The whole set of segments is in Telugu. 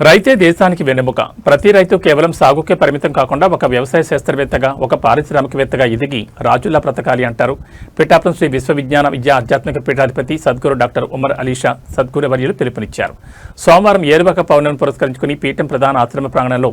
రైతే దేశానికి వెన్నెముక. ప్రతి రైతు కేవలం సాగుకే పరిమితం కాకుండా ఒక వ్యవసాయ శాస్త్రవేత్తగా, ఒక పారిశ్రామికవేత్తగా ఎదిగి రాజుల్లా బ్రతకాలి అంటారు పిఠాపురం శ్రీ విశ్వవిజ్ఞాన విద్యా ఆధ్యాత్మిక పీఠాధిపతి సద్గురు డాక్టర్ ఉమర్ అలీషా సద్గురు వర్యులు పిలుపునిచ్చారు. సోమవారం ఏరువాక పౌర్ణమిని పురస్కరించుకుని పీఠం ప్రధాన ఆశ్రమ ప్రాంగణంలో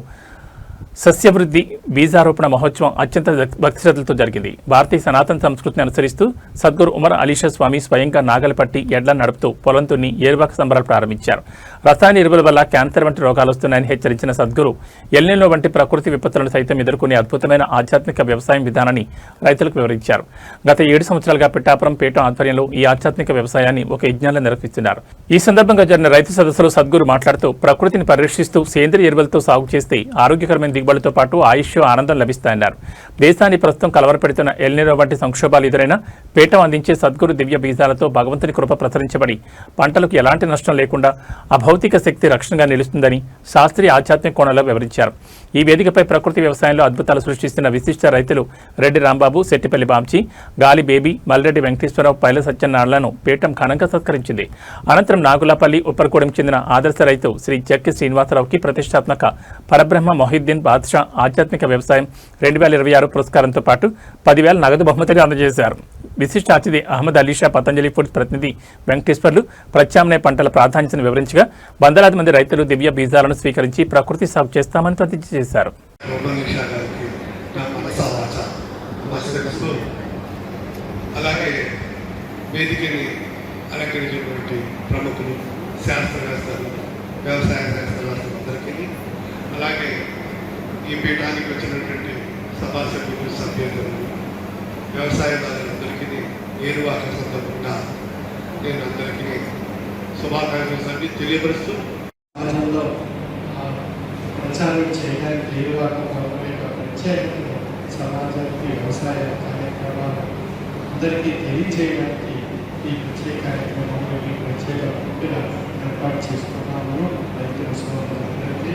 సస్యవృద్ధి బీజారోపణ మహోత్సవం అత్యంత భక్తిశ్రద్ధలతో జరిగింది. భారతీయ సనాతన సంస్కృతిని అనుసరిస్తూ సద్గురు ఉమర్ అలీషా స్వామి స్వయంగా నాగలు పట్టి ఎడ్లను నడుపుతూ పొలం దున్ని ఏరువాక సంబరాలు ప్రారంభించారు. రసాయన ఎరువుల వల్ల క్యాన్సర్ వంటి రోగాలు వస్తున్నాయని హెచ్చరించిన సద్గురు ఎల్నినో వంటి ప్రకృతి విపత్తులను సైతం ఎదుర్కొనే అద్భుతమైన ఆధ్యాత్మిక వ్యవసాయం విధానాన్ని రైతులకు వివరించారు. గత 7 సంవత్సరాలుగా పిఠాపురం పీఠం ఆధ్వర్యంలో ఈ ఆధ్యాత్మిక వ్యవసాయాన్ని ఒక యజ్ఞంలో నిర్వహిస్తున్నారు. ఈ సందర్భంగా జరిగిన రైతు సదస్సులో సద్గురు మాట్లాడుతూ ప్రకృతిని పరిరక్షిస్తూ సేంద్రియ ఎరువులతో సాగు చేస్తే ఆరోగ్యకరమైన దిగుబడితో పాటు ఆయుష్ ఆనందం లభిస్తాయన్నారు. దేశాన్ని ప్రస్తుతం కలవరపెడుతున్న ఎల్నినో వంటి సంక్షోభాలు ఎదురైనా పీఠం అందించే సద్గురు దివ్య బీజాలతో భగవంతుని కృప ప్రసరించబడి పంటలకు ఎలాంటి నష్టం లేకుండా అభౌతిక శక్తి రక్షణగా నిలుస్తుందని శాస్త్రీయ ఆధ్యాత్మిక కోణంలో వివరించారు. ఈ వేదికపై ప్రకృతి వ్యవసాయంలో అద్భుతాలు సృష్టిస్తున్న విశిష్ట రైతులు రెడ్డి రాంబాబు, శెట్టిపల్లి బాంచి, గాలి బేబీ, మల్రెడ్డి వెంకటేశ్వరరావు, పైల సత్యనారాయణను పీఠం ఘనంగా సత్కరించింది. అనంతరం నాగులపల్లి ఉప్పరగూడెం చెందిన ఆదర్శ రైతు శ్రీ జక్కి శ్రీనివాసరావుకి ప్రతిష్టాత్మక పరబ్రహ్మ మొహిద్దీన్ బాద్షా ఆధ్యాత్మిక వ్యవసాయం 2026 పురస్కారంతో పాటు 10,000 నగదు బహుమతిగా అందజేశారు. విశిష్ట అతిథి అహ్మద్ అలీషా పతంజలి ఫుడ్స్ ప్రతినిధి వెంకటేశ్వర్లు ప్రత్యామ్నాయ పంటల ప్రాధాన్యతను వివరించగా వందలాది మంది రైతులు దివ్య బీజాలను స్వీకరించి ప్రకృతి సాగు చేస్తామని ప్రతిజ్ఞ చేశారు. అలాగే వేదికని అలంకరించినటువంటి ప్రముఖులు, శాస్త్రవేత్తలు, వ్యవసాయ శాస్త్రవేత్తలందరికీ, అలాగే ఈ పీఠానికి వచ్చినటువంటి సభాసభ్యులు, సభ్యులు, వ్యవసాయదారులందరికీ ఏరువాక సందర్భంగా నేను అందరికీ శుభాకాంక్షలు తెలియపరుస్తూ సమాజంలో ప్రచారం చేయడానికి ఏరువాక పౌర్ణమి యొక్క ప్రత్యేకతను సమాజానికి వ్యవసాయ కార్యక్రమాలు అందరికీ తెలియజేయడానికి ఈ ప్రత్యేక కార్యక్రమంలో ఈ ప్రత్యేక పుట్టిన ఏర్పాటు చేసుకున్నాము. రైతుల సోదరులందరికీ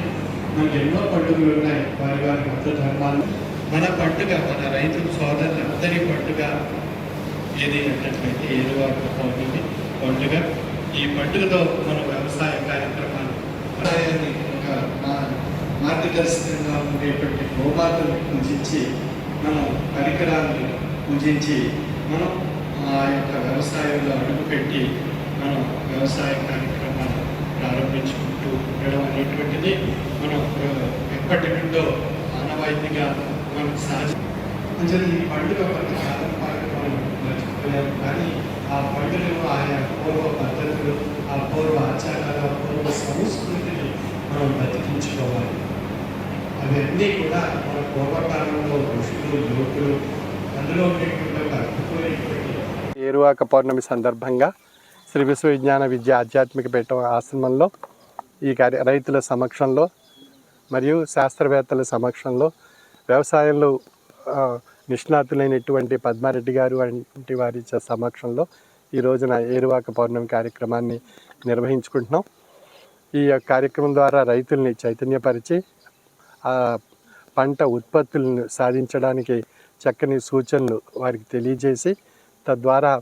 మనకు ఎన్నో పండుగలు ఉన్నాయి. వారి వారి మత ధర్మాలు మన పండుగ, మన రైతుల సోదరులందరి పండుగ ఏది అన్నట్లయితే ఏరువాక పౌర్ణమి పండుగ. ఈ పండుగలో మన వ్యవసాయ కార్యక్రమాలు వ్యవసాయాన్ని ఒక మార్గదర్శకంగా ఉండేటువంటి గోమాతను పూజించి, మనం పరికరాలను పూజించి, మనం ఆ యొక్క వ్యవసాయంలో అడుగుపెట్టి మనం వ్యవసాయ కార్యక్రమాలు ప్రారంభించుకుంటూ ఉండడం అనేటువంటిది మనం ఎప్పటి నుండో ఆనవాయితీగా మనకు సహజం. అంటే ఈ పండుగ కొన్ని కాలం పాటు మనం మర్చిపోయాము, కానీ ఆ పండుగలు, ఆయా పూర్వ పద్ధతులు, ఆ పూర్వ ఆచారాలు, ఆ పూర్వ సంస్కృతిని మనం బతికించుకోవాలి. అవన్నీ కూడా మన పూర్వకాలంలో ఋషులు, యోగులు అందులో ఉండేటువంటి అద్భుతమైనటువంటి ఏరువాక పౌర్ణమి సందర్భంగా శ్రీ విశ్వవిజ్ఞాన విద్యా ఆధ్యాత్మిక పీఠం ఆశ్రమంలో ఈ రైతుల సమక్షంలో మరియు శాస్త్రవేత్తల సమక్షంలో వ్యవసాయంలో నిష్ణాతులైనటువంటి పద్మారెడ్డి గారు వంటి వారి సమక్షంలో ఈ రోజున ఏరువాక పౌర్ణమి కార్యక్రమాన్ని నిర్వహించుకుంటున్నాం. ఈ కార్యక్రమం ద్వారా రైతుల్ని చైతన్యపరిచి ఆ పంట ఉత్పత్తులను సాధించడానికి చక్కని సూచనలు వారికి తెలియజేసి, తద్వారా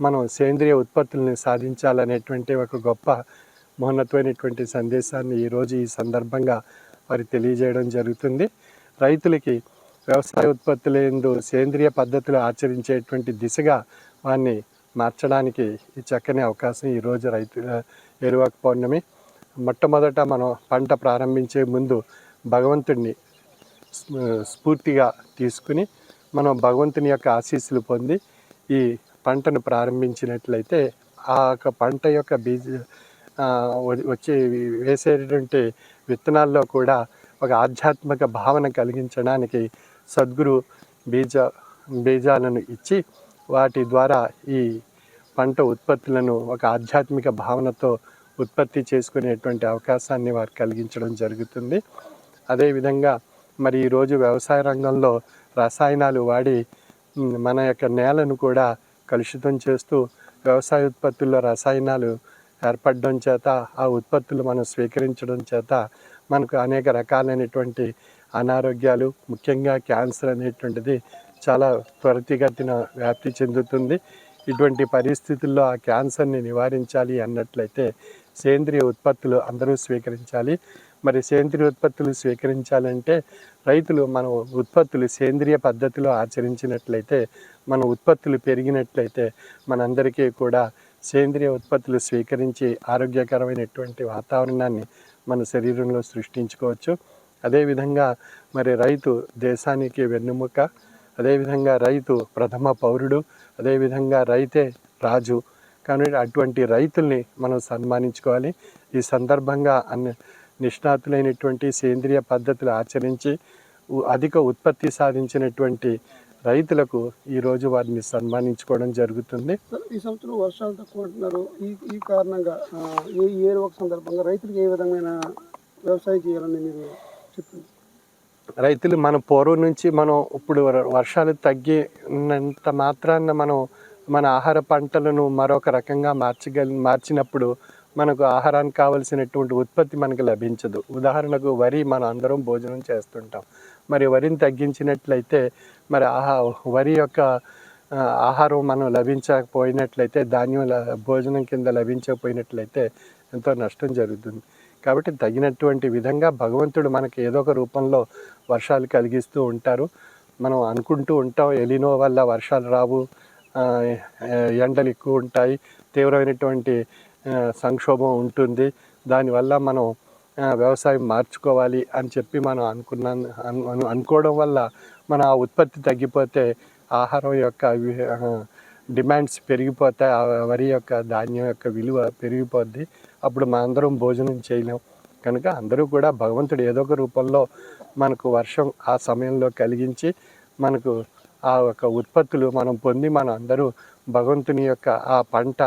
మనం సేంద్రియ ఉత్పత్తులను సాధించాలనేటువంటి ఒక గొప్ప మహోన్నతమైనటువంటి సందేశాన్ని ఈరోజు ఈ సందర్భంగా వారికి తెలియజేయడం జరుగుతుంది. రైతులకి వ్యవసాయ ఉత్పత్తులందు సేంద్రియ పద్ధతులు ఆచరించేటువంటి దిశగా వారిని మార్చడానికి ఈ చక్కని అవకాశం ఈరోజు ఏరువాక పౌర్ణమి. మొట్టమొదట మనం పంట ప్రారంభించే ముందు భగవంతుడిని స్ఫూర్తిగా తీసుకుని మనం భగవంతుని యొక్క ఆశీస్సులు పొంది ఈ పంటను ప్రారంభించినట్లయితే ఆ పంట యొక్క వేసేటువంటి విత్తనాల్లో కూడా ఒక ఆధ్యాత్మిక భావన కలిగించడానికి సద్గురు బీజాలను ఇచ్చి వాటి ద్వారా ఈ పంట ఉత్పత్తులను ఒక ఆధ్యాత్మిక భావనతో ఉత్పత్తి చేసుకునేటువంటి అవకాశాన్ని వారు కలిగించడం జరుగుతుంది. అదేవిధంగా మరి ఈరోజు వ్యవసాయ రంగంలో రసాయనాలు వాడి మన యొక్క నేలను కూడా కలుషితం చేస్తూ వ్యవసాయ ఉత్పత్తుల్లో రసాయనాలు ఏర్పడడం చేత ఆ ఉత్పత్తులు మనం స్వీకరించడం చేత మనకు అనేక రకాలైనటువంటి అనారోగ్యాలు, ముఖ్యంగా క్యాన్సర్ అనేటువంటిది చాలా త్వరితగతిన వ్యాప్తి చెందుతుంది. ఇటువంటి పరిస్థితుల్లో ఆ క్యాన్సర్ని నివారించాలి అన్నట్లయితే సేంద్రియ ఉత్పత్తులు అందరూ స్వీకరించాలి. మరి సేంద్రియ ఉత్పత్తులు స్వీకరించాలంటే రైతులు మన ఉత్పత్తులు సేంద్రియ పద్ధతిలో ఆచరించినట్లయితే, మన ఉత్పత్తులు పెరిగినట్లయితే మనందరికీ కూడా సేంద్రియ ఉత్పత్తులు స్వీకరించి ఆరోగ్యకరమైనటువంటి వాతావరణాన్ని మన శరీరంలో సృష్టించుకోవచ్చు. అదేవిధంగా మరి రైతు దేశానికి వెన్నెముక, అదేవిధంగా రైతు ప్రథమ పౌరుడు, అదేవిధంగా రైతే రాజు. కానీ అటువంటి రైతుల్ని మనం సన్మానించుకోవాలి. ఈ సందర్భంగా నిష్ణాతులైనటువంటి సేంద్రియ పద్ధతులు ఆచరించి అధిక ఉత్పత్తి సాధించినటువంటి రైతులకు ఈరోజు వారిని సన్మానించుకోవడం జరుగుతుంది. ఈ సంవత్సరం వర్షాలు తక్కువ అంటున్నారు. ఈ కారణంగా ఈ ఏరువాక సందర్భంగా రైతులకు ఏ విధమైన వ్యవసాయం చేయాలని మీరు చెప్తుంది? రైతులు మన పూర్వం నుంచి మనం ఇప్పుడు వర్షాలు తగ్గినంత మాత్రాన మనం మన ఆహార పంటలను మరొక రకంగా మార్చినప్పుడు మనకు ఆహారానికి కావలసినటువంటి ఉత్పత్తి మనకు లభించదు. ఉదాహరణకు వరి మనం అందరం భోజనం చేస్తుంటాం. మరి వరిని తగ్గించినట్లయితే మరి వరి యొక్క ఆహారం మనం లభించకపోయినట్లయితే, ధాన్యం భోజనం కింద లభించకపోయినట్లయితే ఎంతో నష్టం జరుగుతుంది. కాబట్టి తగినటువంటి విధంగా భగవంతుడు మనకి ఏదో ఒక రూపంలో వర్షాలు కలిగిస్తూ ఉంటారు. మనం అనుకుంటూ ఉంటాం ఎలినో వల్ల వర్షాలు రావు, ఎండలు ఎక్కువ ఉంటాయి, తీవ్రమైనటువంటి సంక్షోభం ఉంటుంది, దానివల్ల మనం వ్యవసాయం మార్చుకోవాలి అని చెప్పి మనం అనుకోవడం వల్ల మన ఉత్పత్తి తగ్గిపోతే ఆహారం యొక్క డిమాండ్స్ పెరిగిపోతాయి, వరి యొక్క ధాన్యం యొక్క విలువ పెరిగిపోద్ది. అప్పుడు మనందరం భోజనం చేయలేం. కనుక అందరూ కూడా భగవంతుడు ఏదో ఒక రూపంలో మనకు వర్షం ఆ సమయంలో కలిగించి మనకు ఆ యొక్క ఉత్పత్తులు మనం పొంది మన అందరూ భగవంతుని యొక్క ఆ పంట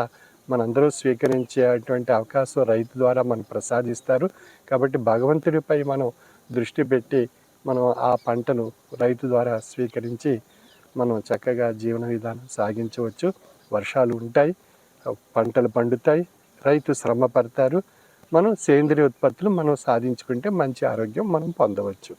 మనందరూ స్వీకరించేటువంటి అవకాశం రైతు ద్వారా మనం ప్రసాదిస్తారు. కాబట్టి భగవంతుడిపై మనం దృష్టి పెట్టి మనం ఆ పంటను రైతు ద్వారా స్వీకరించి మనం చక్కగా జీవన విధానం సాగించవచ్చు. వర్షాలు ఉంటాయి, పంటలు పండుతాయి, రైతు శ్రమ పడతారు. మనం సేంద్రియ ఉత్పత్తులు మనం సాధించుకుంటే మంచి ఆరోగ్యం మనం పొందవచ్చు.